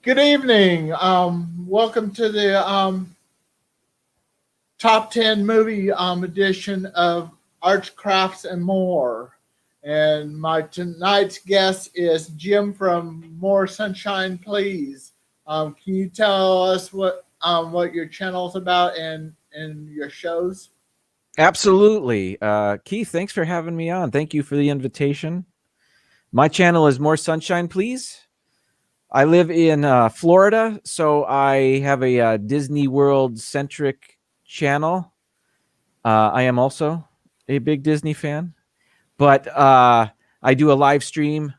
Good evening. Welcome to the top 10 movie edition of Arts, Crafts, and More. And my tonight's guest is Jim from More Sunshine, Please. Can you tell us what your channel's about and your shows? Absolutely. Keith, thanks for having me on. Thank you for the invitation. My channel is More Sunshine, Please. I live in Florida, so I have a Disney World centric channel. I am also a big Disney fan, but I do a live stream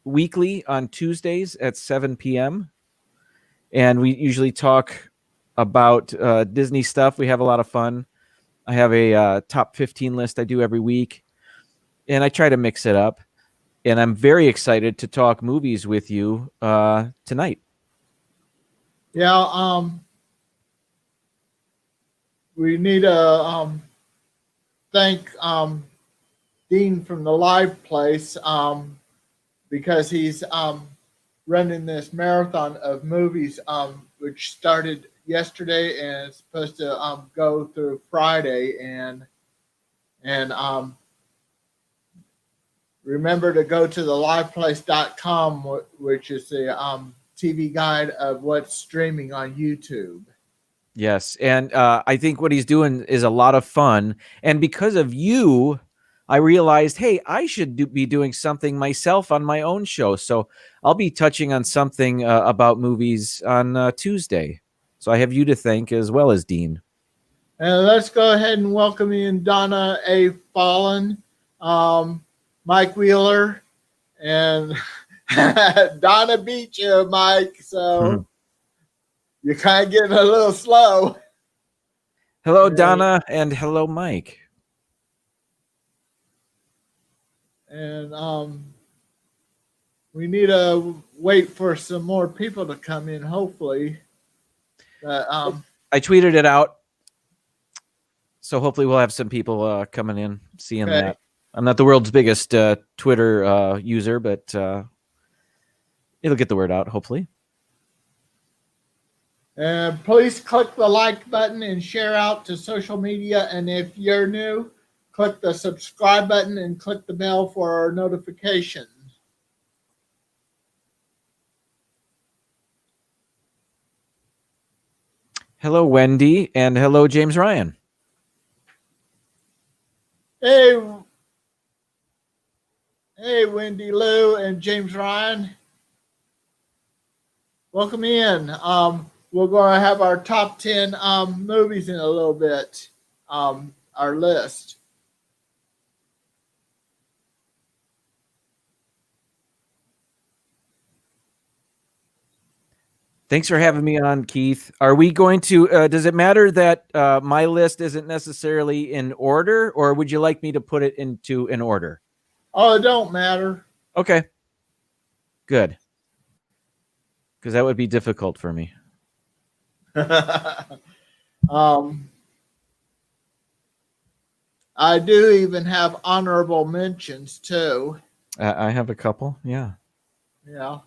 weekly on Tuesdays at 7 p.m. And we usually talk about Disney stuff. We have a lot of fun. I have a top 15 list I do every week, and I try to mix it up. And I'm very excited to talk movies with you tonight. Yeah, we need to thank Dean from the Live Place because he's running this marathon of movies, which started yesterday and is supposed to go through Friday. And remember to go to the liveplace.com, which is the TV guide of what's streaming on YouTube. Yes, and I think what he's doing is a lot of fun. And because of you, I realized, hey, I should be doing something myself on my own show. So I'll be touching on something about movies on Tuesday. So I have you to thank as well as Dean. And let's go ahead and welcome in Donna A. Fallon, Mike Wheeler, and Donna beat you, Mike. So you're kind of getting a little slow. Hello, Donna, and hello, Mike. And we need to wait for some more people to come in, hopefully. I tweeted it out, so hopefully we'll have some people coming in, seeing that. I'm not the world's biggest Twitter user, but it'll get the word out, hopefully. And please click the like button and share out to social media. And if you're new, click the subscribe button and click the bell for our notifications. Hello, Wendy, and hello, James Ryan. Hey, Wendy Lou and James Ryan. Welcome in. We're going to have our top 10 movies in a little bit, our list. Thanks for having me on, Keith. Are we going to, does it matter that my list isn't necessarily in order, or would you like me to put it into an order? Oh, it don't matter. Okay. Good. Because that would be difficult for me. I do even have honorable mentions too. I have a couple. Yeah. Yeah.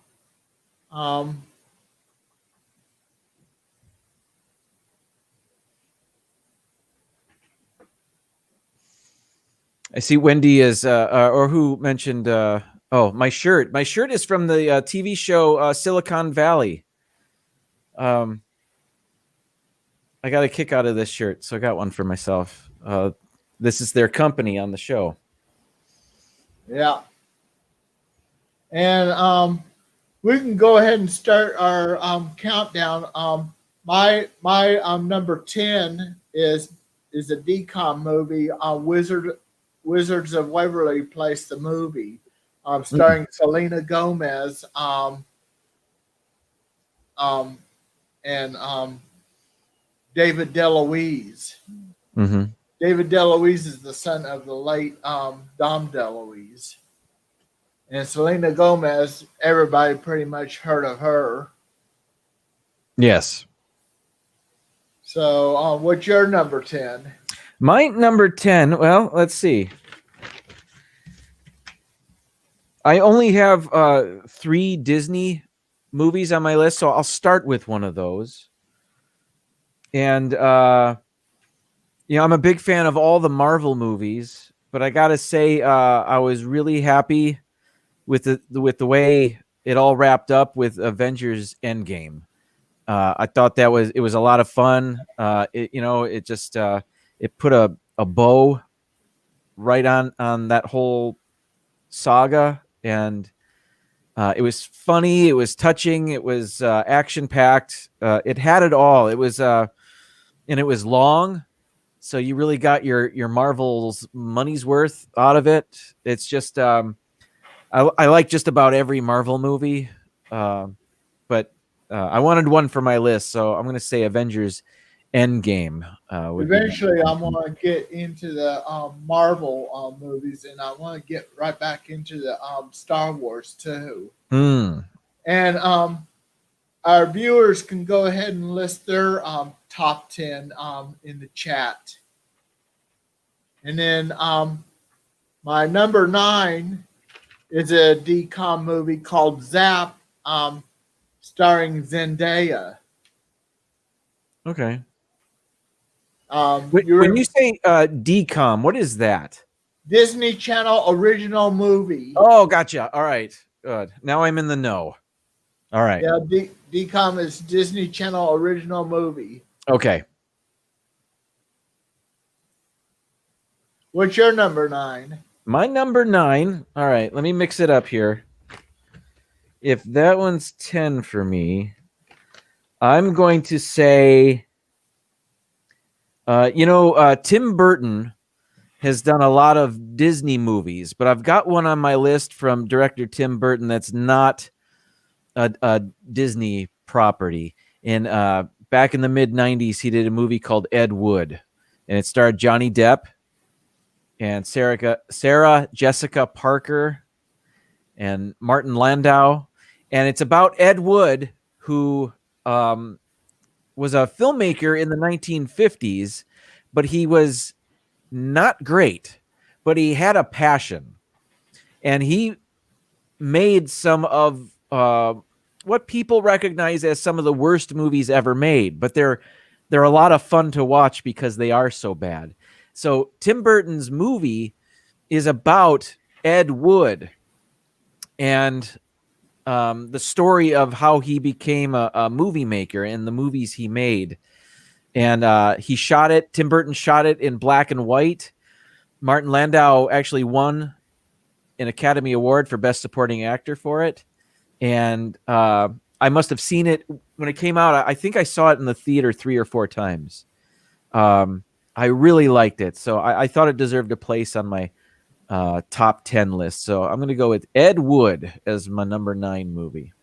I see Wendy is, or who mentioned, oh, my shirt. My shirt is from the TV show Silicon Valley. I got a kick out of this shirt, so I got one for myself. This is their company on the show. Yeah. And we can go ahead and start our countdown. My number 10 is a DCOM movie, Wizards of Waverly Place, the movie, starring Selena Gomez and David DeLuise. Mm-hmm. David DeLuise is the son of the late Dom DeLuise. And Selena Gomez, everybody pretty much heard of her. Yes. So what's your number 10? My number 10, well, let's see. I only have 3 Disney movies on my list, so I'll start with one of those. And I'm a big fan of all the Marvel movies, but I gotta say, I was really happy with the way it all wrapped up with Avengers Endgame. I thought it was a lot of fun. It just it put a bow right on that whole saga, and it was funny, it was touching, it was action packed. It had it all. It was and it was long, so you really got your Marvel's money's worth out of it. It's just I like just about every Marvel movie, but I wanted one for my list, so I'm going to say Avengers Endgame would be. Eventually, I want to get into the Marvel movies, and I want to get right back into the Star Wars too. Hmm. And our viewers can go ahead and list their top 10 in the chat. And then my number 9 is a DCOM movie called Zap, starring Zendaya. Okay. When When you say DCOM, what is that? Disney Channel original movie. Oh, gotcha. All right. Good. Now I'm in the know. All right. Yeah, DCOM is Disney Channel original movie. Okay. What's your number 9? My number 9. All right. Let me mix it up here. If that one's 10 for me, I'm going to say, Tim Burton has done a lot of Disney movies, but I've got one on my list from director Tim Burton that's not a Disney property. And back in the mid 90s, he did a movie called Ed Wood, and it starred Johnny Depp and Sarah Jessica Parker and Martin Landau. And it's about Ed Wood, who was a filmmaker in the 1950s, but he was not great, but he had a passion. And he made some of what people recognize as some of the worst movies ever made, but they're a lot of fun to watch because they are so bad. So Tim Burton's movie is about Ed Wood and the story of how he became a movie maker and the movies he made. And he shot it. Tim Burton shot it in black and white. Martin Landau actually won an Academy Award for Best Supporting Actor for it. And I must have seen it when it came out. I think I saw it in the theater 3 or 4 times. I really liked it. So I thought it deserved a place on my top 10 list. So I'm going to go with Ed Wood as my number 9 movie.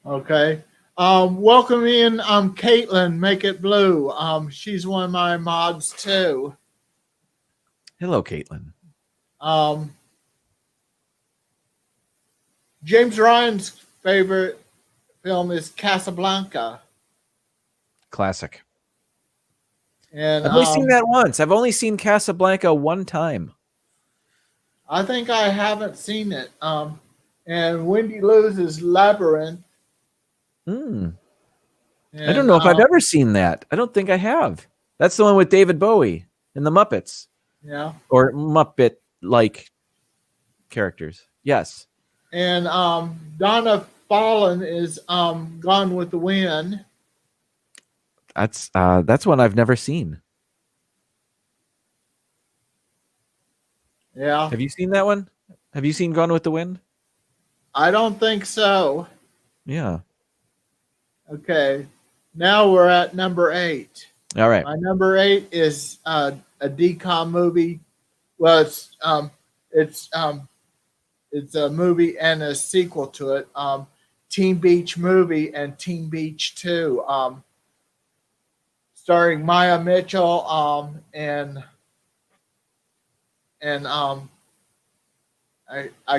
Okay. Welcome in Caitlin, Make It Blue. She's one of my mods too. Hello, Caitlin. James Ryan's favorite film is Casablanca. Classic. And I've only seen that once. I've only seen Casablanca one time. I think I haven't seen it. And Wendy Lewis' Labyrinth. And, I don't know if I've ever seen that. I don't think I have. That's the one with David Bowie and the Muppets. Yeah. Or Muppet-like characters. Yes. And Donna Fallon is Gone with the Wind. That's one I've never seen. Yeah. Have you seen that one? Have you seen Gone with the Wind? I don't think so. Yeah. Okay. Now we're at number 8. All right. My number 8 is a DCOM movie. Well, it's a movie and a sequel to it. Teen Beach Movie and Teen Beach 2. Starring Maya Mitchell and I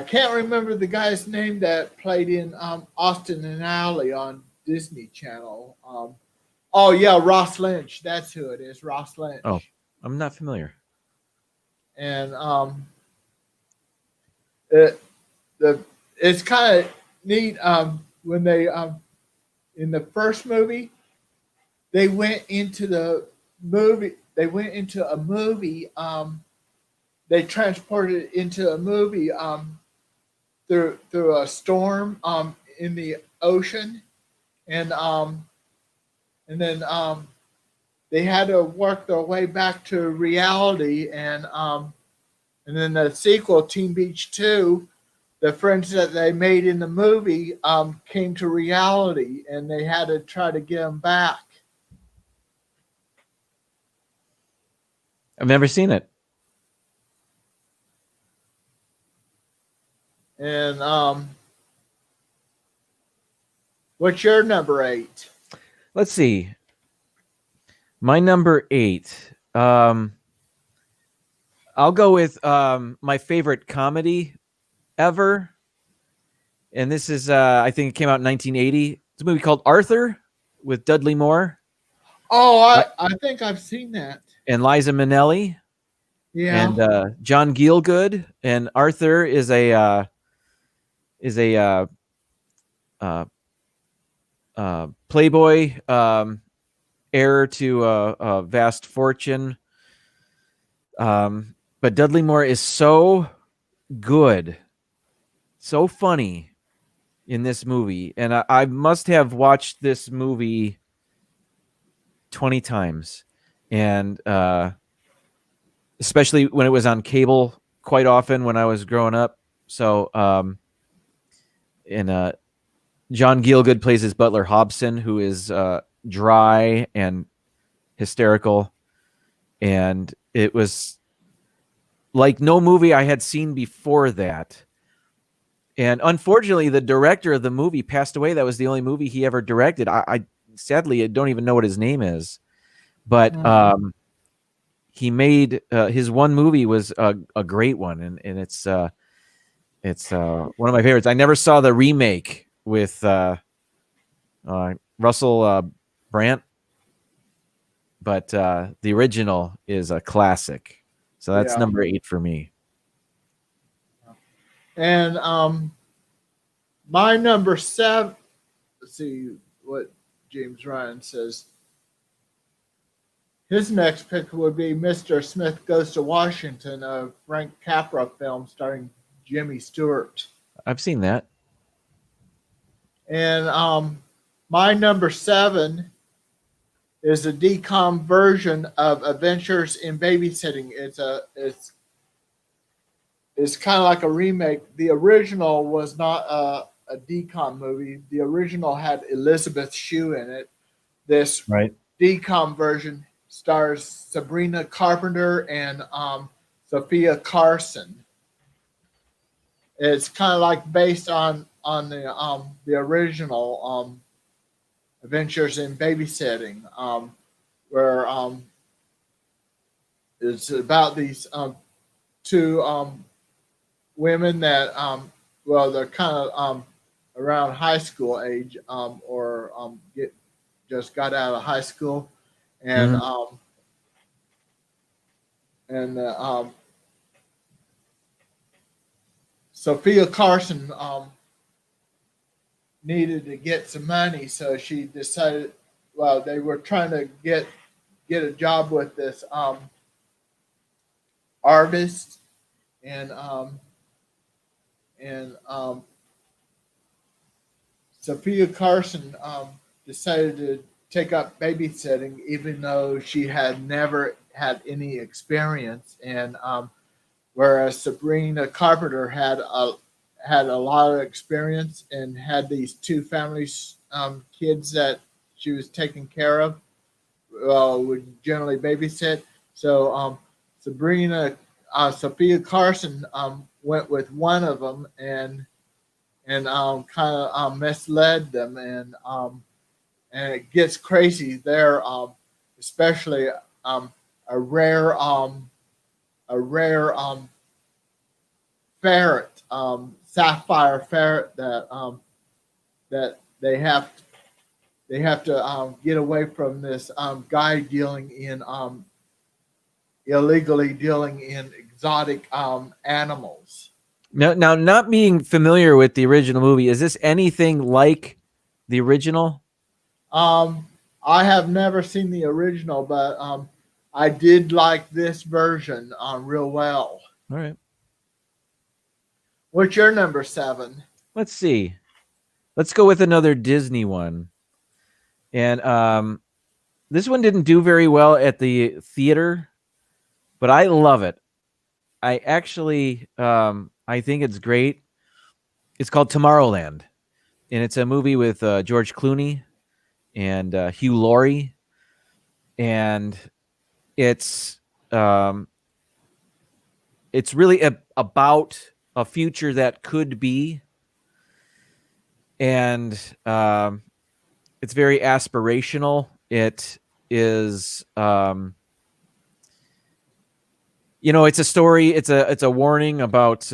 can't remember the guy's name that played in Austin and Ally on Disney Channel. Oh yeah, Ross Lynch. That's who it is, Ross Lynch. Oh, I'm not familiar. And it's kind of neat. When they in the first movie, they went into the movie. They went into a movie. They transported it into a movie through a storm in the ocean, and then they had to work their way back to reality, and then the sequel, Teen Beach 2, the friends that they made in the movie came to reality, and they had to try to get them back. I've never seen it. And what's your number 8? Let's see. My number 8. I'll go with my favorite comedy ever. And this is, I think it came out in 1980. It's a movie called Arthur with Dudley Moore. Oh, I think I've seen that. And Liza Minnelli. Yeah. And John Gielgud. And Arthur is a playboy, heir to a vast fortune. But Dudley Moore is so good, so funny in this movie. And I must have watched this movie 20 times. And especially when it was on cable quite often when I was growing up. So, John Gielgud plays his butler Hobson, who is dry and hysterical. And it was like no movie I had seen before that. And unfortunately, the director of the movie passed away. That was the only movie he ever directed. I sadly, I don't even know what his name is. But he made his one movie was a great one. And it's one of my favorites. I never saw the remake with Russell Brand, but the original is a classic. So that's number 8 for me. And my number 7. Let's see what James Ryan says. His next pick would be Mr. Smith Goes to Washington, a Frank Capra film starring Jimmy Stewart. I've seen that. And my number 7 is a decom version of Adventures in Babysitting. It's kind of like a remake. The original was not a decom movie. The original had Elizabeth Shue in it. This decom version stars Sabrina Carpenter and Sophia Carson. It's kind of like based on the original Adventures in Babysitting, where it's about these two women that they're kind of around high school age or just got out of high school, and Sophia Carson needed to get some money, so she decided. Well, they were trying to get a job with this artist, and Sophia Carson decided to take up babysitting, even though she had never had any experience, and whereas Sabrina Carpenter had a lot of experience and had these two families, kids that she was taking care of, would generally babysit. So Sophia Carson went with one of them and kind of misled them, and it gets crazy there, especially a rare ferret, sapphire ferret that they have to get away from this guy dealing in illegally dealing in exotic animals. Now, not being familiar with the original movie, is this anything like the original? I have never seen the original, but I did like this version real well. All right. What's your number 7? Let's see. Let's go with another Disney one. And this one didn't do very well at the theater, but I love it. I actually I think it's great. It's called Tomorrowland, and it's a movie with George Clooney and Hugh Laurie, and it's um, it's really about a future that could be, and it's very aspirational. It is, it's a story. It's a warning about,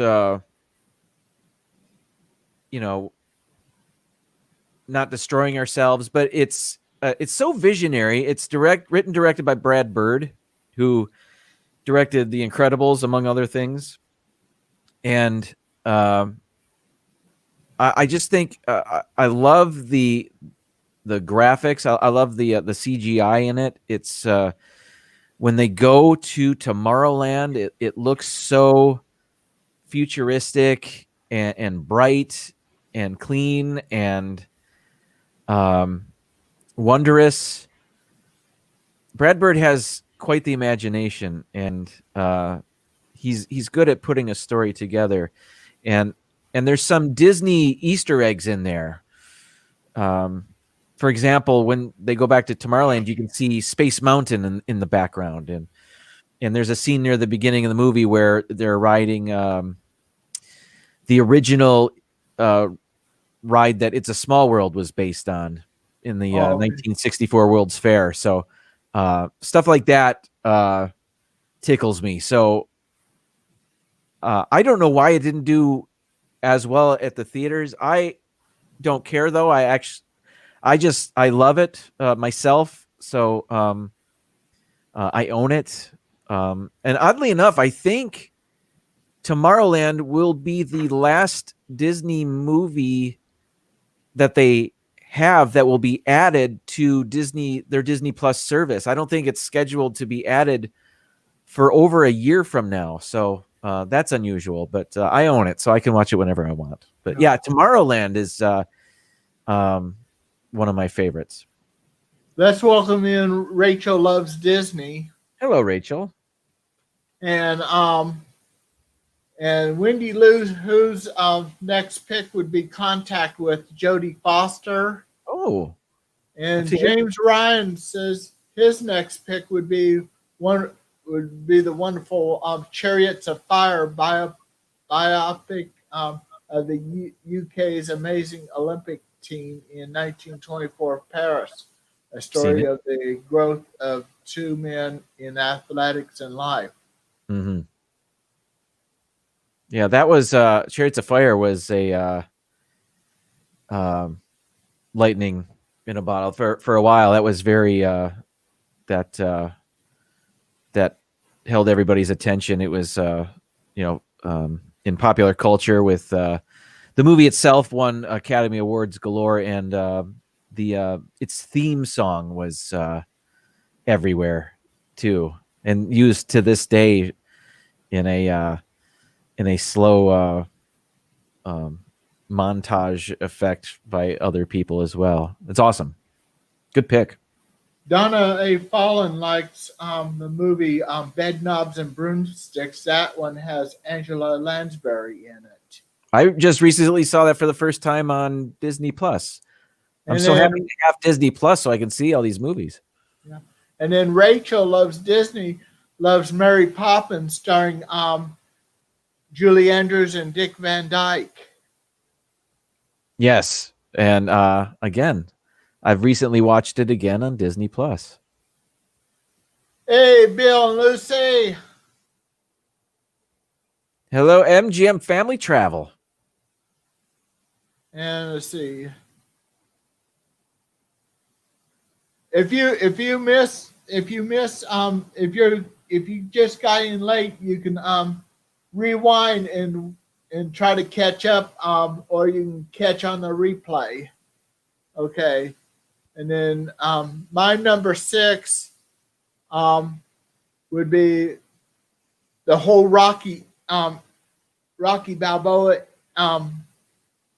not destroying ourselves. But it's so visionary. It's written directed by Brad Bird, who directed The Incredibles, among other things, and I just think I love the graphics. I love the CGI in it. It's when they go to Tomorrowland, it looks so futuristic and bright and clean and wondrous. Brad Bird has quite the imagination, and he's good at putting a story together. And there's some Disney Easter eggs in there. For example, when they go back to Tomorrowland, you can see Space Mountain in the background, and there's a scene near the beginning of the movie where they're riding the original ride that It's a Small World was based on in the 1964 World's Fair. So stuff like that tickles me. So I don't know why it didn't do as well at the theaters. I don't care though. I love it myself. So I own it. And oddly enough, I think Tomorrowland will be the last Disney movie that they have that will be added to their Disney Plus service. I don't think it's scheduled to be added for over a year from now. So that's unusual, but I own it, so I can watch it whenever I want. But yeah, Tomorrowland is one of my favorites. Let's welcome in Rachel Loves Disney. Hello, Rachel. And Wendy Lou, whose next pick would be Contact with Jodie Foster. Oh. And James Ryan says his next pick would be the wonderful Chariots of Fire biopic of the UK's amazing Olympic team in 1924 Paris, a story of the growth of two men in athletics and life. Mm-hmm. Yeah, that was Chariots of Fire was a lightning in a bottle for a while. That was very that held everybody's attention. It was in popular culture with the movie itself won Academy Awards galore, and its theme song was everywhere too, and used to this day in a slow montage effect by other people as well. It's awesome. Good pick. Donna A. Fallon likes the movie Bed Knobs and Broomsticks. That one has Angela Lansbury in it. I just recently saw that for the first time on Disney Plus. I'm so happy to have Disney Plus so I can see all these movies. Yeah. And then Rachel Loves Disney loves Mary Poppins, starring Julie Andrews and Dick Van Dyke. Yes. And again, I've recently watched it again on Disney Plus. Hey, Bill and Lucy. Hello, MGM Family Travel. And let's see. If you just got in late, you can rewind and and try to catch up, or you can catch on the replay. Okay, and then my number 6 would be the whole Rocky Balboa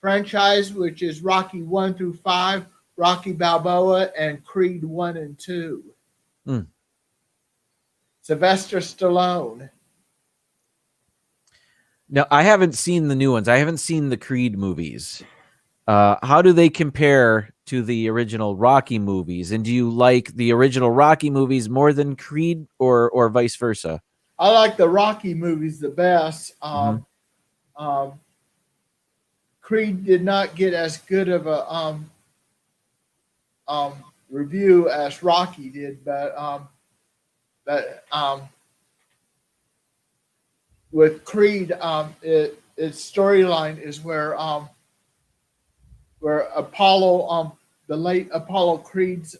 franchise, which is Rocky 1 through 5, Rocky Balboa, and Creed 1 and 2. Mm. Sylvester Stallone. Now, I haven't seen the new ones. I haven't seen the Creed movies. How do they compare to the original Rocky movies? And do you like the original Rocky movies more than Creed, or vice versa? I like the Rocky movies the best. Mhm. Creed did not get as good of a review as Rocky did, but with Creed, its storyline is where Apollo, the late Apollo Creed's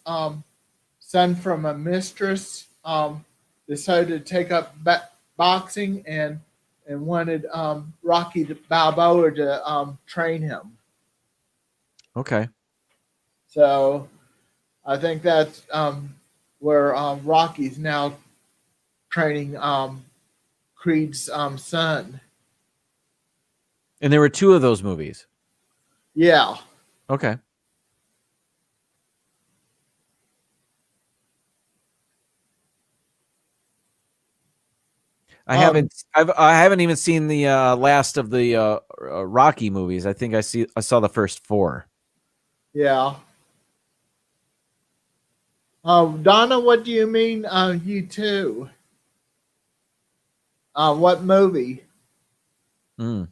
son from a mistress, decided to take up boxing and wanted Rocky Balboa to train him. Okay. So I think that's where Rocky's now training Creed's son. And there were 2 of those movies. Yeah. Okay. I haven't even seen the last of the Rocky movies. I think I saw the first 4. Yeah. Donna, what do you mean? You too? What movie? Mm.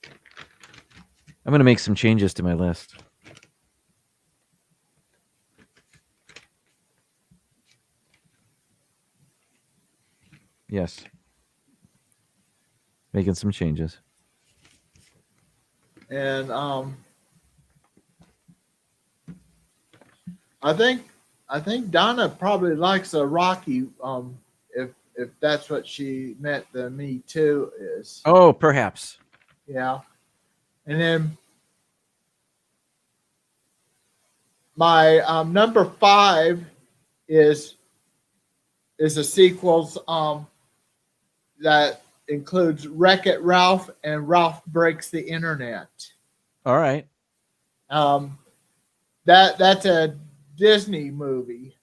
I'm going to make some changes to my list. Yes. Making some changes. And I think Donna probably likes a Rocky. If that's what she meant, the Me Too is. Oh, perhaps. Yeah. And then my number 5 is a sequels that includes Wreck-It Ralph and Ralph Breaks the Internet. All right. That's a Disney movie.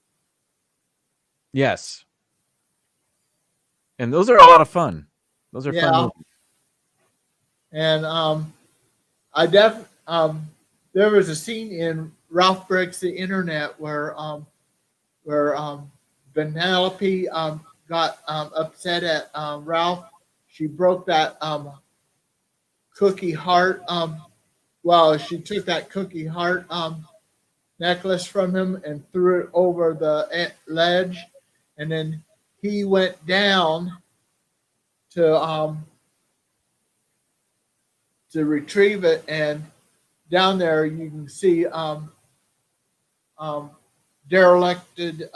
Yes. And those are a lot of fun. Those are fun movies. And there was a scene in Ralph Breaks the Internet where Vanellope got upset at Ralph. She broke that cookie heart. She took that cookie heart necklace from him and threw it over the ledge, and then he went down to retrieve it, and down there you can see derelicted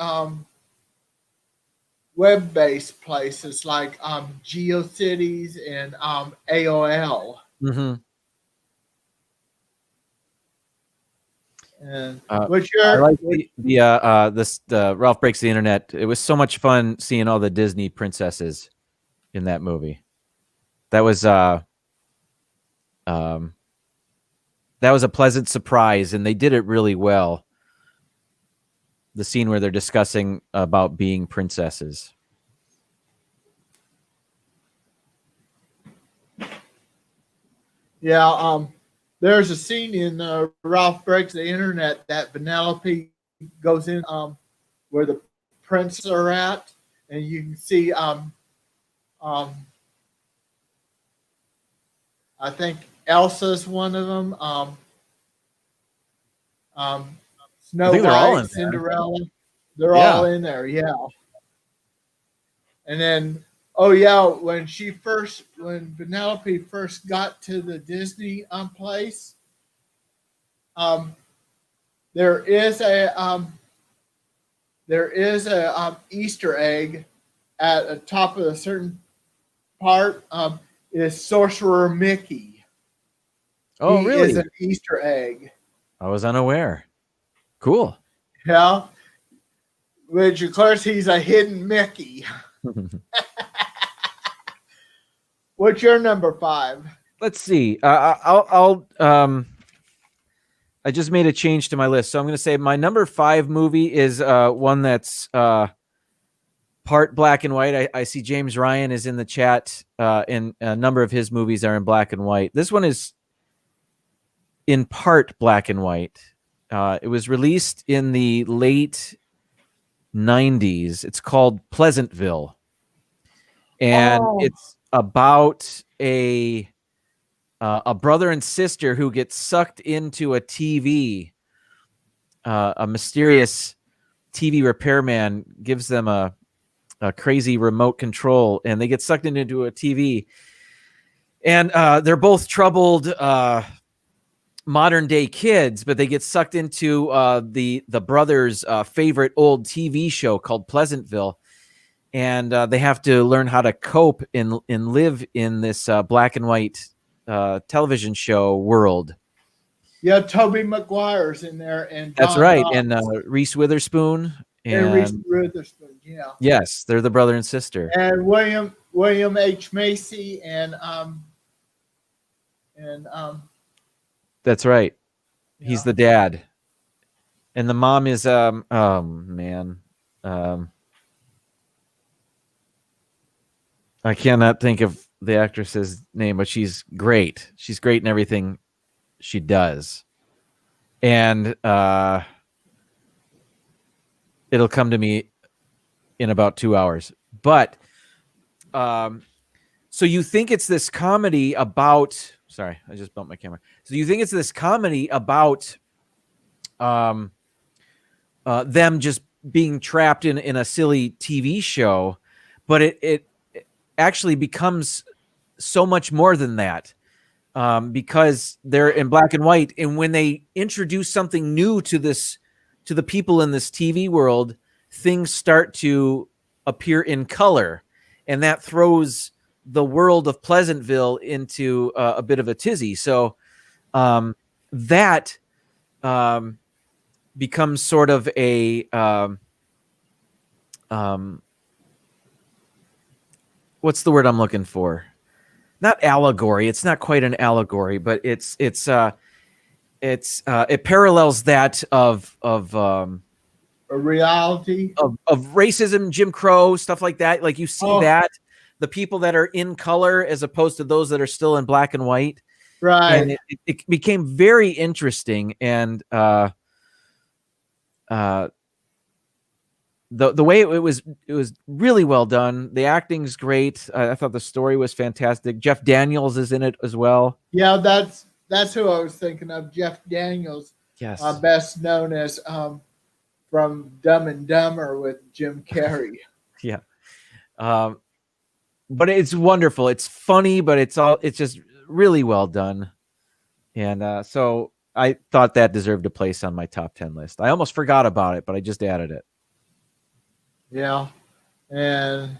web-based places like GeoCities and AOL. Mm-hmm. And I like the Ralph Breaks the Internet. It was so much fun seeing all the Disney princesses in that movie. That was a pleasant surprise, and they did it really well. The scene where they're discussing about being princesses. Yeah, there's a scene in Ralph Breaks the Internet that Vanellope goes in where the princes are at, and you can see I think Elsa's one of them. Snow White, Cinderella, they're all in there. Yeah. And then, when Vanellope first got to the Disney place, there is a Easter egg at the top of a certain part is Sorcerer Mickey. Oh, He is really? an Easter egg. I was unaware. Cool. Yeah. Which, of course, he's a hidden Mickey. What's your number 5? Let's see. I just made a change to my list, so I'm going to say my number 5 movie is one that's part black and white. I see James Ryan is in the chat, and a number of his movies are in black and white. This one is in part black and white. It was released in the late 90s. It's called Pleasantville, and it's about a brother and sister who get sucked into a TV. A mysterious TV repairman gives them a crazy remote control, and they get sucked into a TV. And they're both troubled modern day kids, but they get sucked into the brother's favorite old TV show called Pleasantville. And they have to learn how to cope and live in this black and white television show world. Yeah, Tobey Maguire's in there, and that's Don right, Knotts. and Reese Witherspoon, and Reese Witherspoon, yeah. Yes, they're the brother and sister. And William H. Macy, and that's right. Yeah. He's the dad, and the mom is oh man, I cannot think of the actress's name, but she's great. She's great in everything she does. And it'll come to me in about 2 hours. But so you think it's this comedy about, sorry, I just bumped my camera. So you think it's this comedy about them just being trapped in a silly TV show, but it actually becomes so much more than that. Because they're in black and white, and when they introduce something new to the people in this TV world, things start to appear in color, and that throws the world of Pleasantville into a bit of a tizzy. So that becomes sort of a what's the word I'm looking for? Not allegory. It's not quite an allegory, but it parallels that of a reality of racism, Jim Crow, stuff like that. Like you see that the people that are in color as opposed to those that are still in black and white. Right. And it became very interesting, and the way it was really well done. The acting's great. I thought the story was fantastic. Jeff Daniels is in it as well. Yeah, that's who I was thinking of. Jeff Daniels. Yes. Best known as from Dumb and Dumber with Jim Carrey. Yeah. But it's wonderful. It's funny, but it's just really well done. And so I thought that deserved a place on my top 10 list. I almost forgot about it, but I just added it. Yeah. And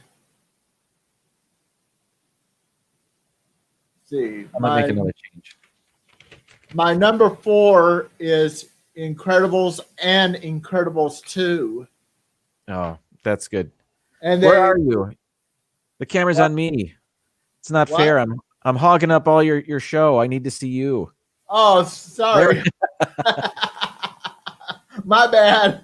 see. I'm going to make another change. My number 4 is Incredibles and Incredibles 2. Oh, that's good. And where are you? The camera's on me. It's not fair. I'm hogging up all your show. I need to see you. Oh, sorry. My bad.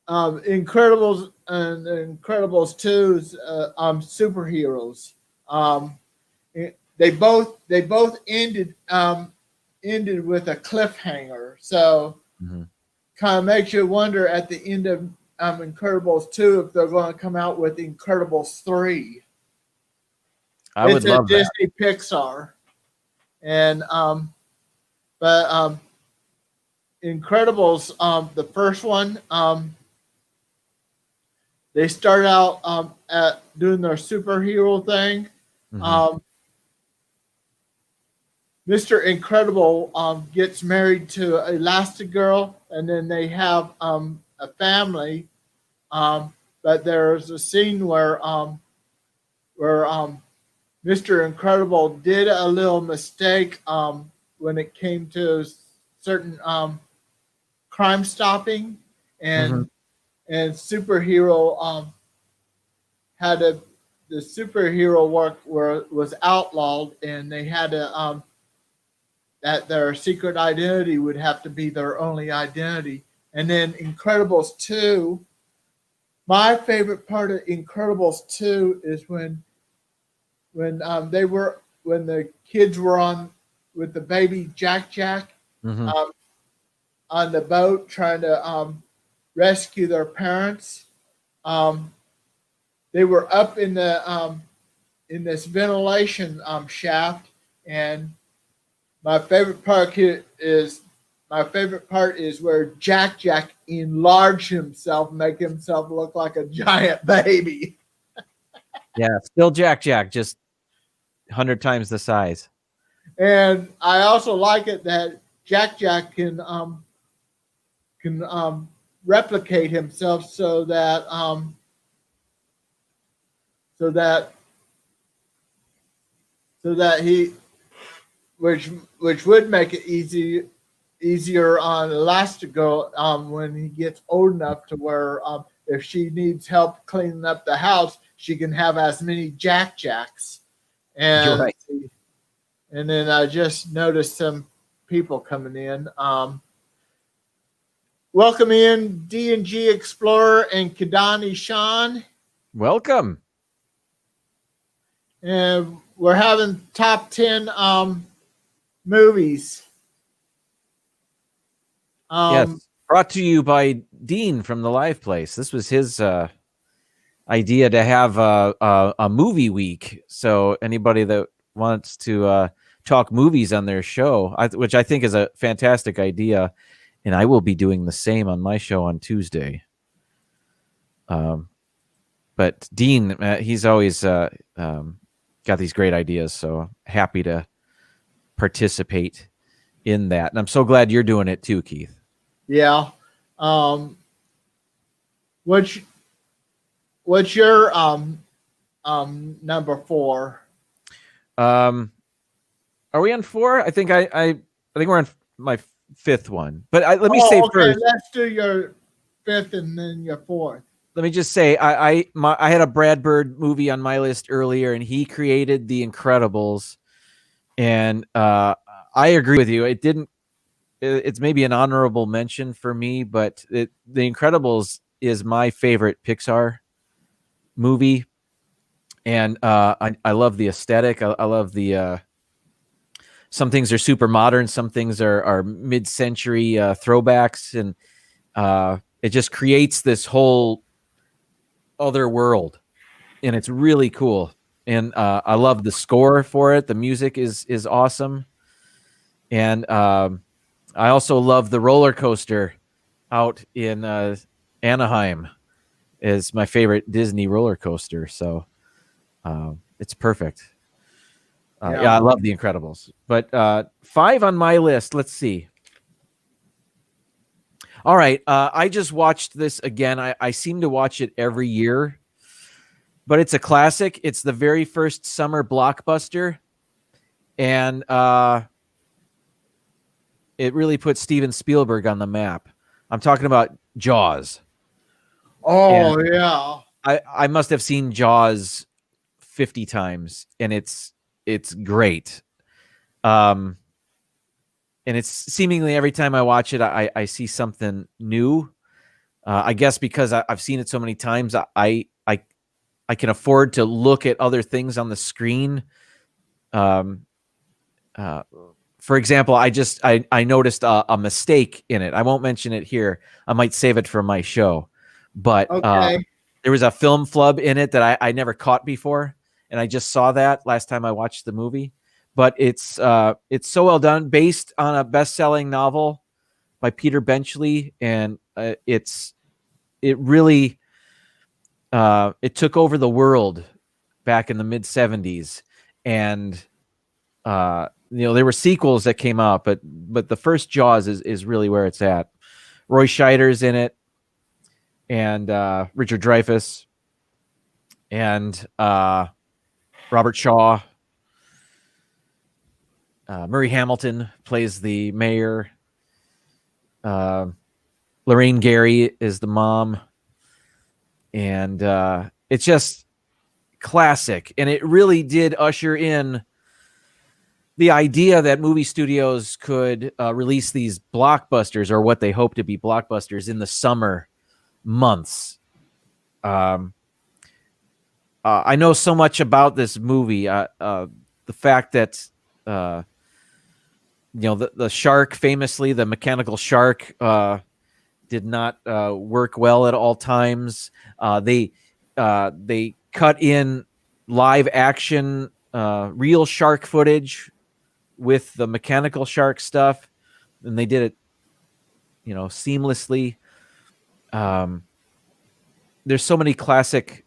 Incredibles and Incredibles 2's superheroes. They both ended with a cliffhanger. So kind of makes you wonder at the end of Incredibles 2 if they're going to come out with Incredibles 3. I would love that. It's a Disney Pixar. And but Incredibles, the first one, they start out at doing their superhero thing. Mr. Incredible gets married to Elastigirl, and then they have a family. but there's a scene where Mr. Incredible did a little mistake when it came to certain crime stopping, Mm-hmm. and superhero had a the superhero work was outlawed, and they had to that their secret identity would have to be their only identity. And then Incredibles 2, my favorite part of Incredibles 2 is when the kids were on with the baby Jack Mm-hmm. um, on the boat trying to rescue their parents. Um, they were up in this ventilation shaft, and my favorite part here is my favorite part is where Jack enlarged himself, make himself look like a giant baby. Yeah, still Jack, just 100 times the size. And I also like it that Jack can replicate himself so that so that he which would make it easier on Elastigirl when he gets old enough to where if she needs help cleaning up the house, she can have as many Jacks. You're And right. and then I just noticed some people coming in. Welcome in D&G Explorer and Kidani Sean. Welcome. And we're having top 10 movies. Yes, brought to you by Dean from the Live Place. This was his idea to have a movie week. So anybody that wants to talk movies on their show, which I think is a fantastic idea, and I will be doing the same on my show on Tuesday. But Dean, he's always got these great ideas, so happy to participate in that. And I'm so glad you're doing it too, Keith. Yeah. What's your number 4? Are we on 4? I think I think we're on my 5th one. But let me say first. Let's do your 5th and then your 4th. Let me just say, I had a Brad Bird movie on my list earlier, and he created The Incredibles, and I agree with you. It's maybe an honorable mention for me, but The Incredibles is my favorite Pixar movie, and I love the aesthetic. I love the some things are super modern, some things are mid-century throwbacks, and it just creates this whole other world, and it's really cool. And I love the score for it. The music is awesome, and I also love the roller coaster out in Anaheim. Is my favorite Disney roller coaster, so it's perfect. Yeah, I love The Incredibles. But 5 on my list. Let's see. All right, I just watched this again. I seem to watch it every year, but it's a classic. It's the very first summer blockbuster, and it really put Steven Spielberg on the map. I'm talking about Jaws. Oh, And yeah. I must have seen Jaws 50 times, and it's great. And it's seemingly every time I watch it, I see something new. I guess because I've seen it so many times, I can afford to look at other things on the screen. For example, I noticed a mistake in it. I won't mention it here. I might save it for my show. But there was a film flub in it that I never caught before, and I just saw that last time I watched the movie. But it's so well done, based on a best-selling novel by Peter Benchley, and it really it took over the world back in the mid-70s, and there were sequels that came out, but the first Jaws is really where it's at. Roy Scheider's in it, and Richard Dreyfuss, and Robert Shaw. Murray Hamilton plays the mayor. Lorraine Gary is the mom. And it's just classic. And it really did usher in the idea that movie studios could release these blockbusters, or what they hope to be blockbusters, in the summer months. I know so much about this movie. The fact that the shark, famously, the mechanical shark, did not work well at all times. They cut in live action, real shark footage with the mechanical shark stuff, and they did it, seamlessly. There's so many classic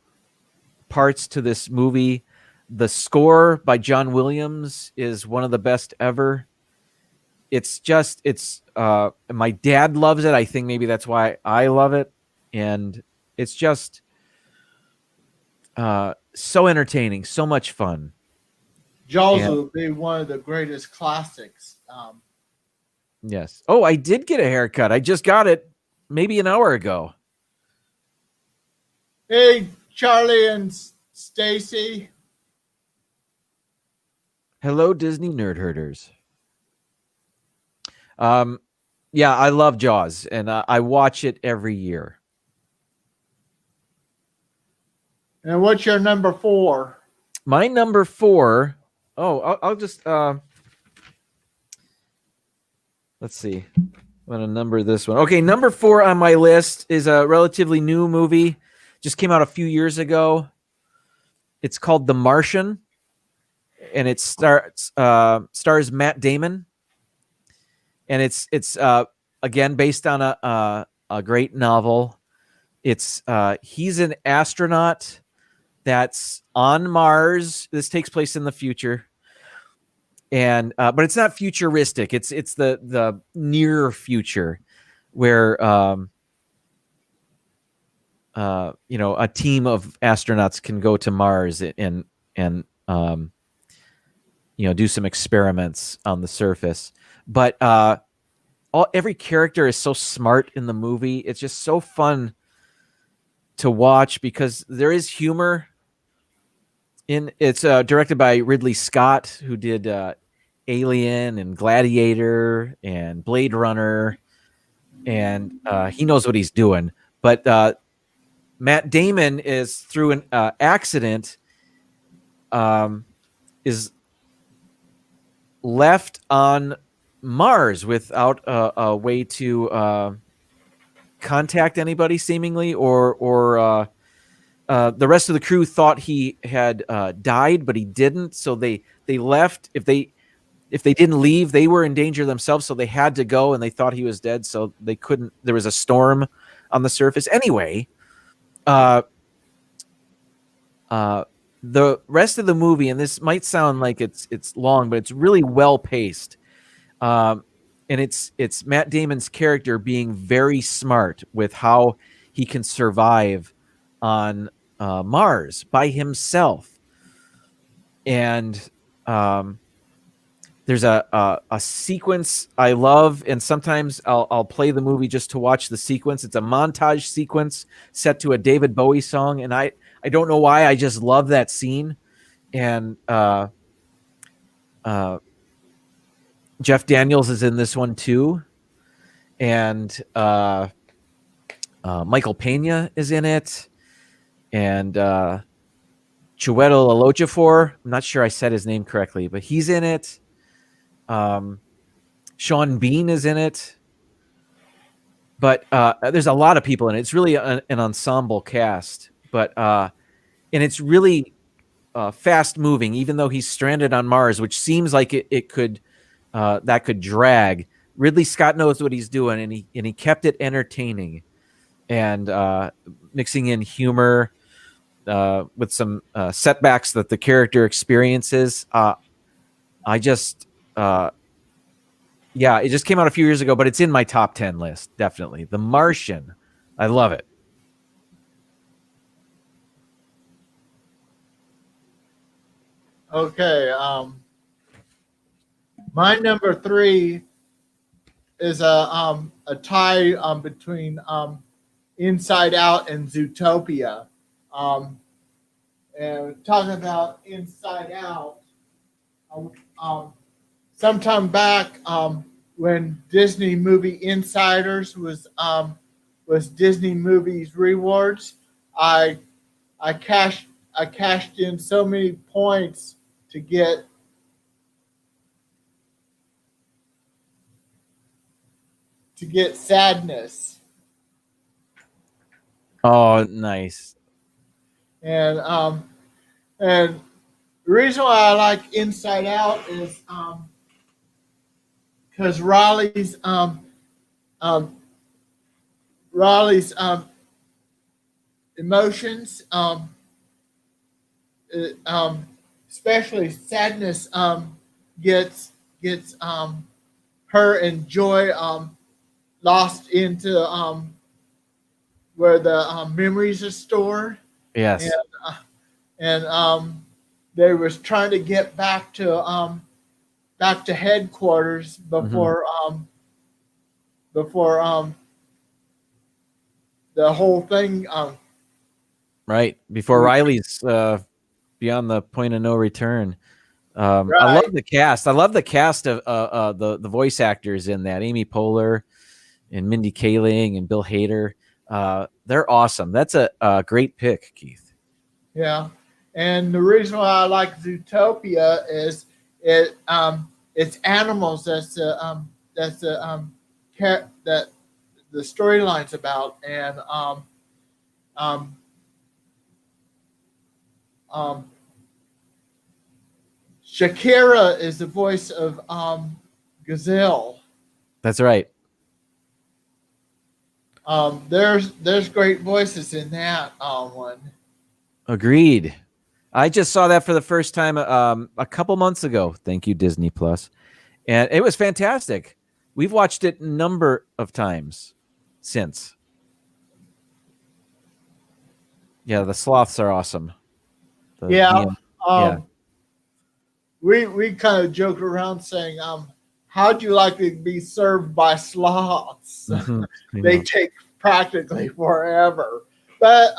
parts to this movie. The score by John Williams is one of the best ever. My dad loves it. I think maybe that's why I love it. And it's just so entertaining, so much fun. Jaws will be one of the greatest classics. Yes. Oh, I did get a haircut. I just got it maybe an hour ago. Hey, Charlie and Stacy. Hello, Disney nerd herders. Yeah, I love Jaws, and I watch it every year. And what's your number 4? My number 4. Oh, I'll just let's see. I'm gonna number this one. Okay, number 4 on my list is a relatively new movie. Just came out a few years ago. It's called The Martian, and it stars Matt Damon. And it's again based on a great novel. It's he's an astronaut that's on Mars. This takes place in the future, and but it's not futuristic. It's the near future, where a team of astronauts can go to Mars and do some experiments on the surface. But every character is so smart in the movie. It's just so fun to watch because there is humor. It's directed by Ridley Scott, who did Alien and Gladiator and Blade Runner, and he knows what he's doing. But Matt Damon is, through an accident, is left on Mars without a way to contact anybody, seemingly, or the rest of the crew thought he had died, but he didn't. So they left. If they didn't leave, they were in danger themselves. So they had to go, and they thought he was dead. So they couldn't. There was a storm on the surface. Anyway, the rest of the movie, and this might sound like it's long, but it's really well paced. And it's Matt Damon's character being very smart with how he can survive on Mars by himself. And there's a sequence I love, and sometimes I'll play the movie just to watch the sequence. It's a montage sequence set to a David Bowie song, and I don't know why, I just love that scene. And Jeff Daniels is in this one too, and Michael Pena is in it, and Chiwetel Ejiofor. I'm not sure I said his name correctly, but he's in it. Sean Bean is in it, but there's a lot of people in it. It's really an ensemble cast, but and it's really fast moving, even though he's stranded on Mars, which seems like it could that could drag. Ridley Scott knows what he's doing, and he kept it entertaining, and mixing in humor with some setbacks that the character experiences. It just came out a few years ago, but it's in my top 10 list, definitely. The Martian, I love it. Okay. My number three is a tie between Inside Out and Zootopia. Um, and talking about Inside Out, um, um, sometime back when Disney Movie Insiders was Disney Movies Rewards, I I cashed I cashed in so many points to get Sadness. Oh, nice. And the reason why I like Inside Out is because um, Raleigh's emotions, it, especially sadness, gets her and Joy lost into where the memories are stored, and Yes. uh, and they was trying to get back to headquarters Hmm. before the whole thing. Right. Before Riley's beyond the point of no return. I love Right. the cast. I love the cast of the voice actors in that. Amy Poehler and Mindy Kaling and Bill Hader. They're awesome. That's a great pick, Keith. Yeah, and the reason why I like Zootopia is it's animals that's the that the storyline's about, and um, um, Shakira is the voice of Gazelle. That's right. There's great voices in that one. Agreed. I just saw that for the first time a couple months ago. Thank you, Disney Plus, and it was fantastic. We've watched it a number of times since. Yeah, the sloths are awesome. Yeah, Yeah. um, we kind of joke around saying, how'd you like to be served by sloths? Mhm. I They know. take practically forever. But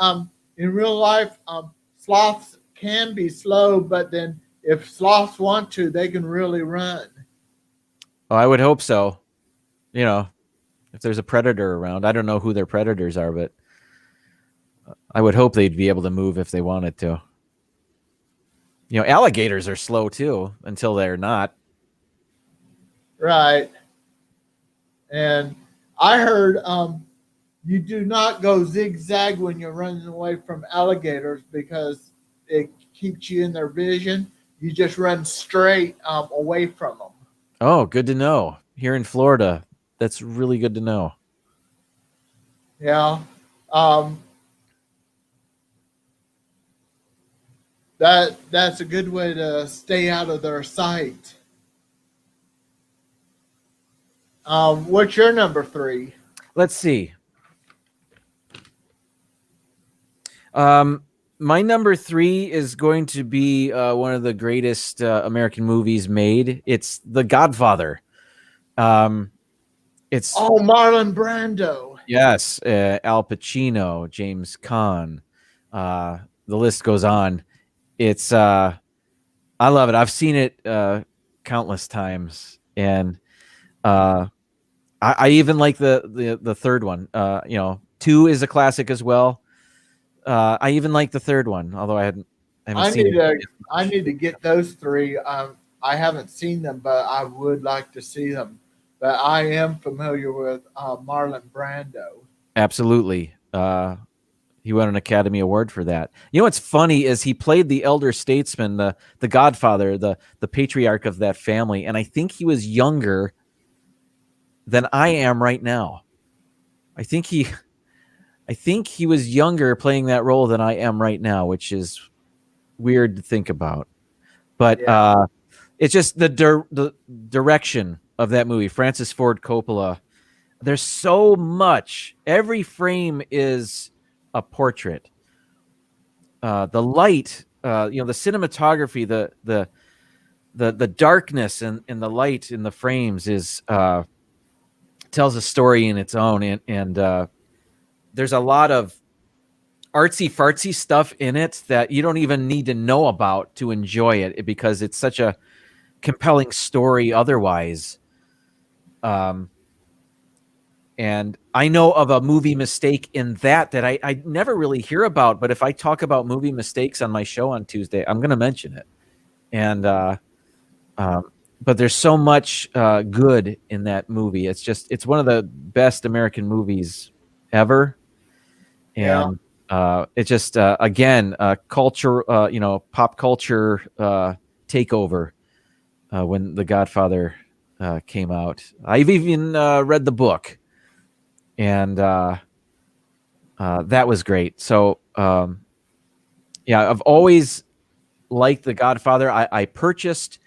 in real life, sloths can be slow, but then if sloths want to, they can really run. Oh, I would hope so. You know, if there's a predator around, I don't know who their predators are, but I would hope they'd be able to move if they wanted to. You know, alligators are slow too until they're not. Right. And I heard you do not go zigzag when you're running away from alligators because it keeps you in their vision. You just run straight away from them. Oh, good to know. Here in Florida, that's really good to know. Yeah. Um, that's a good way to stay out of their sight. What's your number three? Let's see. Um, my number three is going to be one of the greatest American movies made. It's The Godfather. Um, it's Oh, Marlon Brando. Yes, Al Pacino, James Caan. Uh, the list goes on. It's I love it. I've seen it countless times, and uh, I even like the third one. Two is a classic as well. I even like the third one, although I haven't I seen need it to as I much. need to get those three. I haven't seen them, but I would like to see them. But I am familiar with Marlon Brando. Absolutely. He won an Academy Award for that. You know what's funny is he played the elder statesman, the godfather, the patriarch of that family, and I think he was younger than I am right now. I think he I think he was younger playing that role than I am right now, which is weird to think about. But Yeah, it's just the direction of that movie. Francis Ford Coppola. There's so much. Every frame is a portrait. The light the cinematography, the darkness and the light in the frames is tells a story in its own, and there's a lot of artsy fartsy stuff in it that you don't even need to know about to enjoy it, because it's such a compelling story otherwise. And I know of a movie mistake in that I never really hear about, but if I talk about movie mistakes on my show on Tuesday, I'm going to mention it. And but there's so much good in that movie. It's one of the best American movies ever. Yeah. And it just again culture, pop culture takeover when The Godfather came out. I've even read the book, and that was great. So yeah, I've always liked The Godfather. I purchased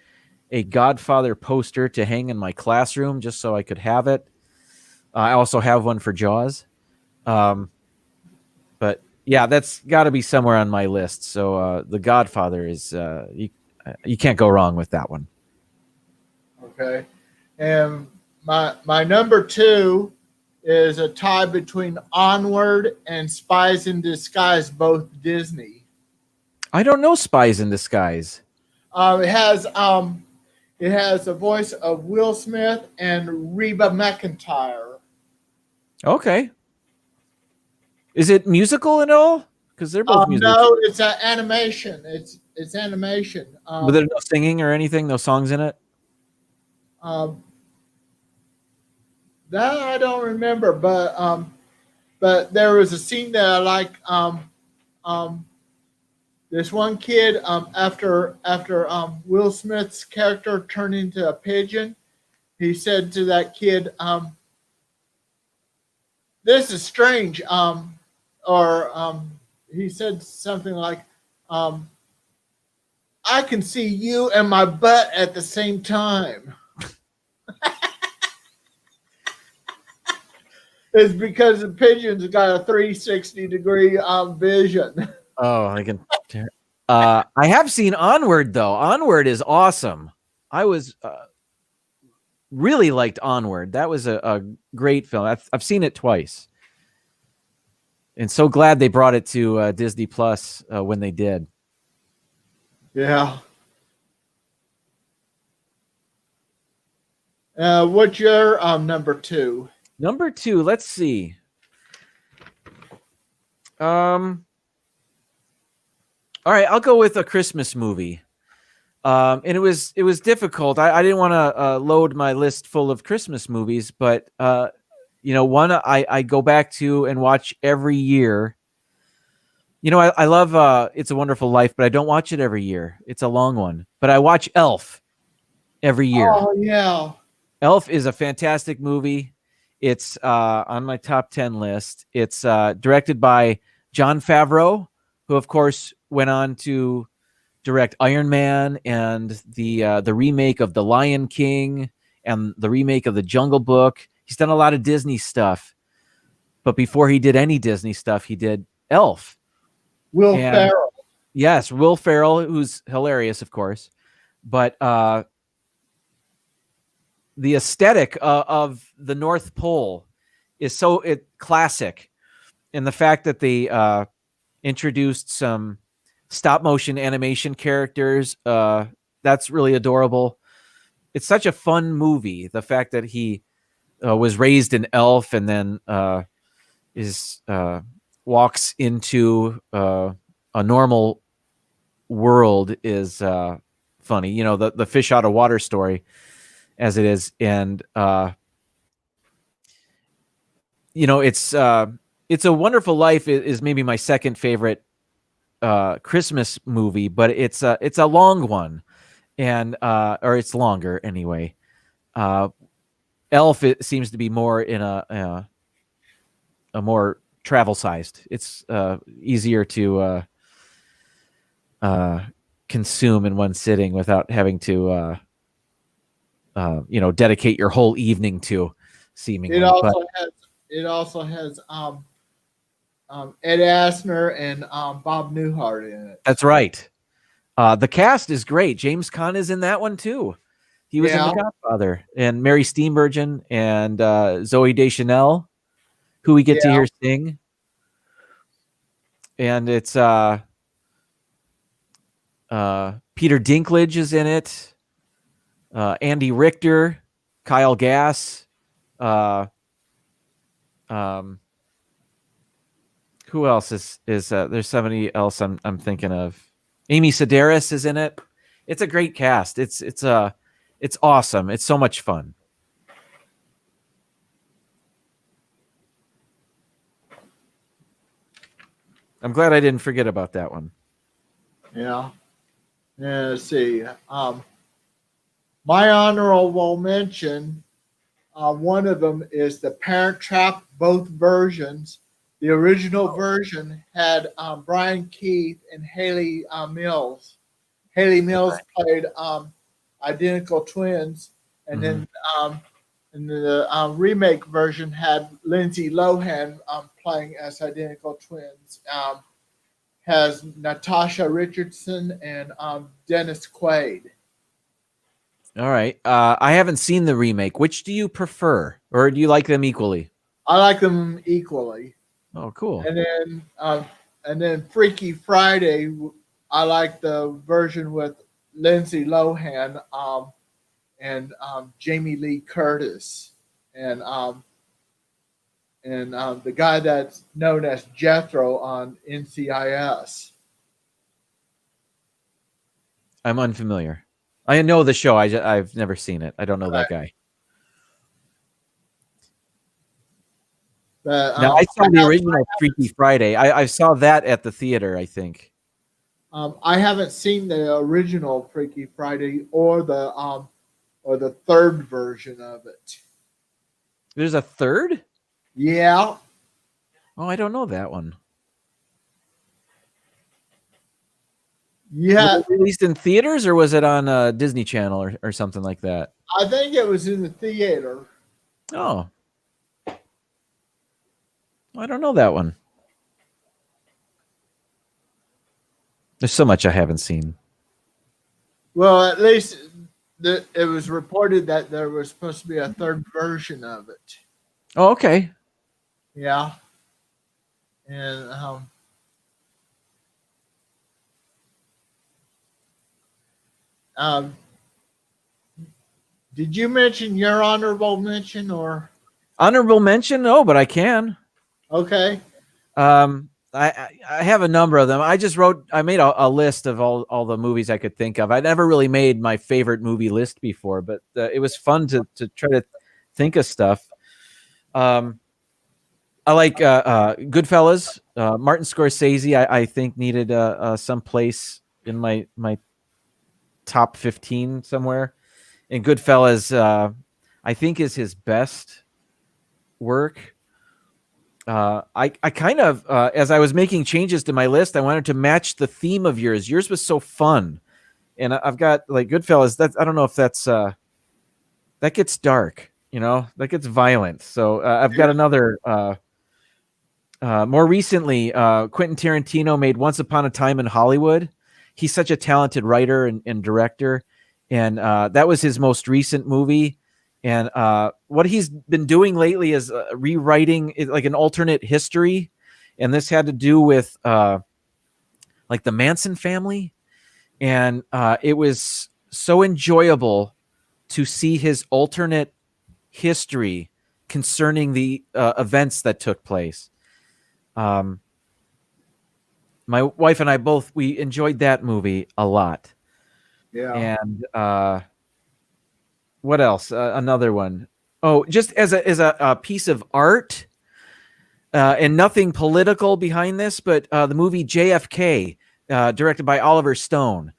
a Godfather poster to hang in my classroom just so I could have it. I also have one for Jaws. But yeah, that's got to be somewhere on my list. So The Godfather is you can't go wrong with that one. Okay. And my number 2 is a tie between Onward and Spies in Disguise, both Disney. I don't know Spies in Disguise. It has the voice of Will Smith and Reba McEntire. Okay. Is it musical at all? Because they're both musicals. No, it's an animation. It's animation. But there's no singing or anything, no songs in it? That I don't remember, but there was a scene that I like. This one kid, after Will Smith's character turned into a pigeon, he said to that kid, "This is strange," he said something like, "I can see you and my butt at the same time." It's because the pigeon's got a 360-degree vision. Oh, I can. I have seen Onward though. Onward is awesome. I was really liked Onward. That was a great film. I've seen it twice, and so glad they brought it to Disney Plus when they did. Yeah. What's your number 2? Number 2, let's see. All right, I'll go with a Christmas movie. And it was difficult. I didn't want to load my list full of Christmas movies, but one I go back to and watch every year. I love It's a Wonderful Life, but I don't watch it every year. It's a long one. But I watch Elf every year. Oh, yeah. Elf is a fantastic movie. It's on my top 10 list. It's directed by Jon Favreau, who, of course, went on to direct Iron Man and the remake of The Lion King and the remake of The Jungle Book. He's done a lot of Disney stuff. But before he did any Disney stuff, he did Elf. Will Ferrell. Yes, Will Ferrell, who's hilarious, of course. But the aesthetic of the North Pole is so classic. And the fact that they introduced some stop motion animation characters, that's really adorable. It's such a fun movie. The fact that he was raised an elf and then walks into a normal world is funny. The fish out of water story as it is. And It's a Wonderful Life is maybe my second favorite Christmas movie, but it's a long one, and or it's longer anyway. Elf, it seems to be more in a more travel sized. It's easier to consume in one sitting without having to dedicate your whole evening to. Seemingly, it also has Ed Asner and Bob Newhart in it. That's right. The cast is great. James Caan is in that one too. He was in The Yeah, Godfather, and Mary Steenburgen and Zoe Deschanel, who we get to yeah, hear sing. And it's Peter Dinklage is in it. Andy Richter, Kyle Gass. Um, who else is there's somebody else I'm thinking of. Amy Sedaris is in it. It's a great cast. It's awesome. It's so much fun. I'm glad I didn't forget about that one. yeah. Yeah, let's see. My honorable mention, one of them is The Parent Trap, both versions. The original version had Brian Keith and Haley Mills. Haley Mills played identical twins, and then and the remake version had Lindsay Lohan playing as identical twins. Has Natasha Richardson and Dennis Quaid. All right. I haven't seen the remake. Which do you prefer, or do you like them equally? I like them equally. Oh, cool. And then Freaky Friday, I like the version with Lindsay Lohan and Jamie Lee Curtis and the guy that's known as Jethro on NCIS. I'm unfamiliar. I know the show. I've never seen it. I don't know that guy. But, Now I saw the original Freaky Friday. I saw that at the theater, I think. I haven't seen the original Freaky Friday or the third version of it. There's a third? Yeah. Oh, I don't know that one. Yeah. Was it released in theaters, or was it on Disney Channel or something like that? I think it was in the theater. Oh. I don't know that one. There's so much I haven't seen. Well, at least it was reported that there was supposed to be a third version of it. Oh, okay. Yeah. And did you mention your honorable mention or Honorable mention? No, but I can. okay? I have a number of them. I made a list of all the movies I could think of. I never really made my favorite movie list before, but it was fun to try to think of stuff. I like Goodfellas. Martin Scorsese, I think needed some place in my top 15 somewhere. And Goodfellas, I think is his best work. I kind of, as I was making changes to my list, I wanted to match the theme of yours. Yours was so fun, and I've got like Goodfellas. I don't know if that's that gets dark, that gets violent. So I've got another. More recently, Quentin Tarantino made Once Upon a Time in Hollywood. He's such a talented writer and director, and that was his most recent movie. And what he's been doing lately is rewriting like an alternate history. And this had to do with like the Manson family. And it was so enjoyable to see his alternate history concerning the events that took place. My wife and I we enjoyed that movie a lot. Yeah. And what else? Another one. Oh, just as a piece of art, and nothing political behind this, but the movie JFK, directed by Oliver Stone.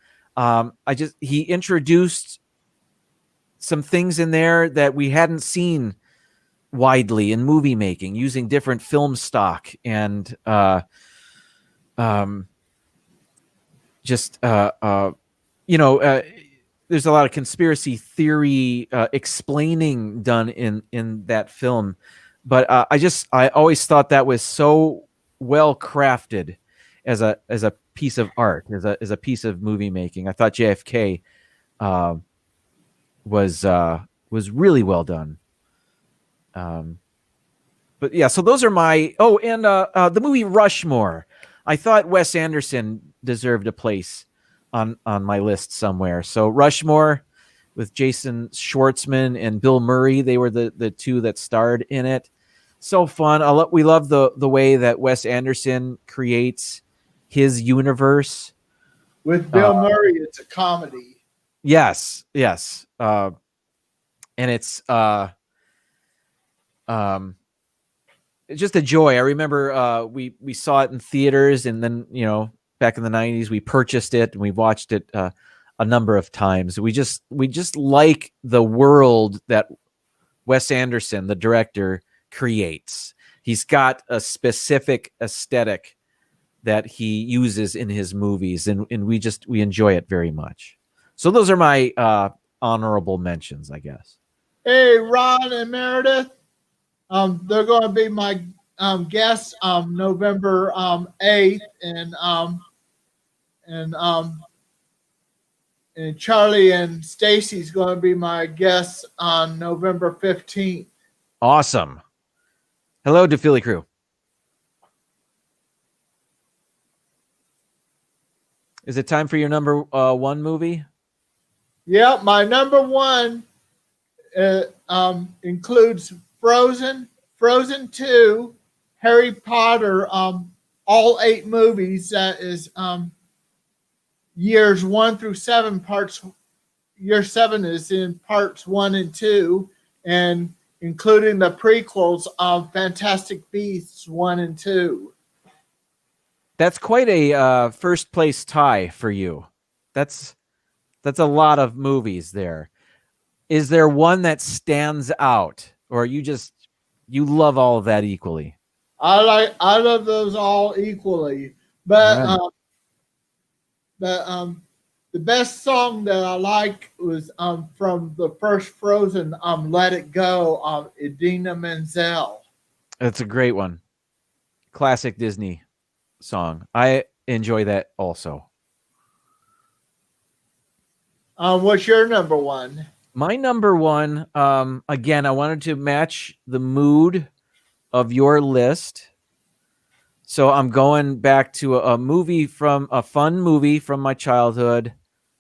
He introduced some things in there that we hadn't seen widely in movie making, using different film stock and there's a lot of conspiracy theory explaining done in that film, but I always thought that was so well crafted as a piece of art, as a piece of movie making. I thought JFK was really well done. But yeah, so those are my and the movie Rushmore. I thought Wes Anderson deserved a place on my list somewhere. So Rushmore with Jason Schwartzman and Bill Murray, they were the two that starred in it. So fun. We love the way that Wes Anderson creates his universe. With Bill Murray, it's a comedy. Yes. And it's just a joy. I remember we saw it in theaters, and then back in the 90s we purchased it and we watched it a number of times. We just like the world that Wes Anderson, the director, creates. He's got a specific aesthetic that he uses in his movies, and we enjoy it very much. So those are my honorable mentions, I guess. Hey, Ron and Meredith. They're going to be my guests November 8th, and Charlie and Stacy's going to be my guests on November 15th. Awesome. Hello, DePhilly crew. Is it time for your number one movie? Yeah, my number one includes Frozen, Frozen 2, Harry Potter, all 8 movies. That is years 1 through 7. Year 7 is in parts 1 and 2, and including the prequels of Fantastic Beasts 1 and 2. That's quite a first place tie for you. That's a lot of movies there. Is there one that stands out, or you love all of that equally? I love those all equally, but the best song that I like was from the first Frozen, "Let It Go," Idina Menzel. That's a great one. Classic Disney song. I enjoy that also. What's your number one? My number one, again, I wanted to match the mood of your list. So I'm going back to a fun movie from my childhood.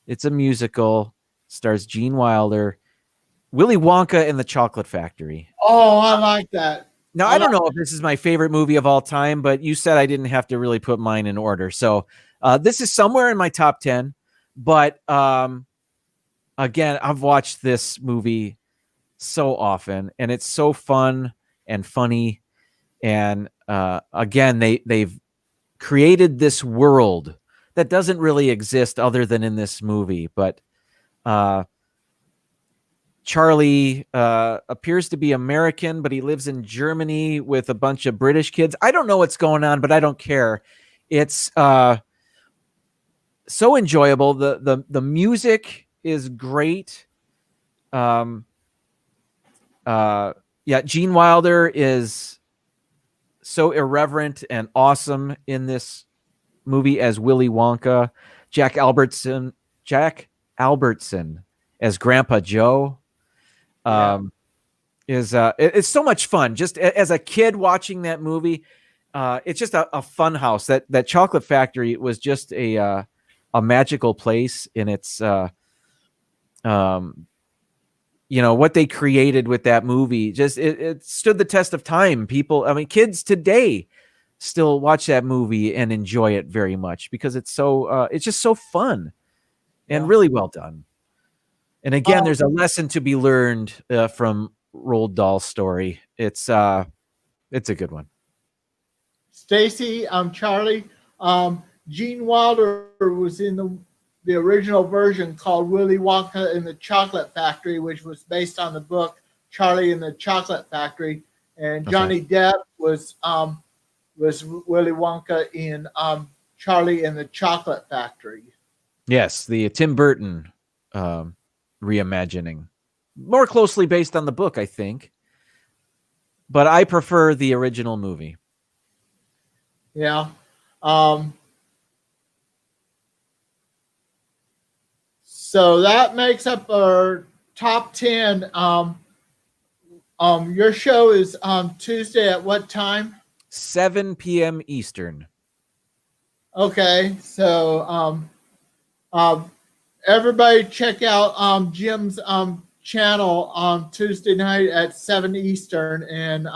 It's a musical, stars Gene Wilder, Willy Wonka and the Chocolate Factory. Oh, I like that. Now, I don't know if this is my favorite movie of all time, but you said I didn't have to really put mine in order. So this is somewhere in my top 10. But again, I've watched this movie so often, and it's so fun and funny. And again, they've created this world that doesn't really exist other than in this movie. But Charlie appears to be American, but he lives in Germany with a bunch of British kids. I don't know what's going on, but I don't care. It's so enjoyable. The music is great. Gene Wilder is so irreverent and awesome in this movie as Willy Wonka. Jack Albertson as Grandpa Joe. It's so much fun. Just as a kid watching that movie, it's just a fun house. That Chocolate Factory was just a magical place in its what they created with that movie. Just it stood the test of time. Kids today still watch that movie and enjoy it very much because it's just so fun and really well done. And again, there's a lesson to be learned from Roald Dahl's story. It's a good one. Stacy, Charlie. Gene Wilder was in the original version called Willy Wonka and the Chocolate Factory, which was based on the book Charlie and the Chocolate Factory. And Johnny Depp was Willy Wonka in Charlie and the Chocolate Factory. Yes, the Tim Burton reimagining, more closely based on the book, I think, but I prefer the original movie. Yeah. So that makes up our top 10. Your show is Tuesday at what time? 7 p.m. Eastern. Okay, so everybody check out Jim's channel on Tuesday night at 7 Eastern, and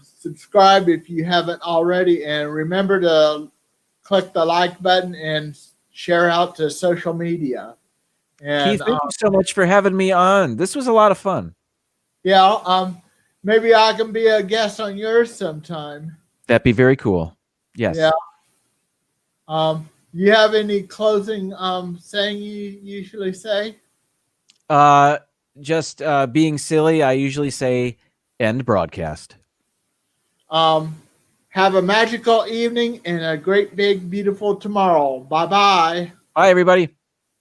subscribe if you haven't already, and remember to click the like button and share out to social media. And Keith, thank you so much for having me on. This was a lot of fun. yeah, maybe I can be a guest on yours sometime. That'd be very cool. Yes. Yeah. You have any closing saying you usually say? Just being silly, I usually say end broadcast. Have a magical evening and a great big beautiful tomorrow. Bye bye. Bye, everybody.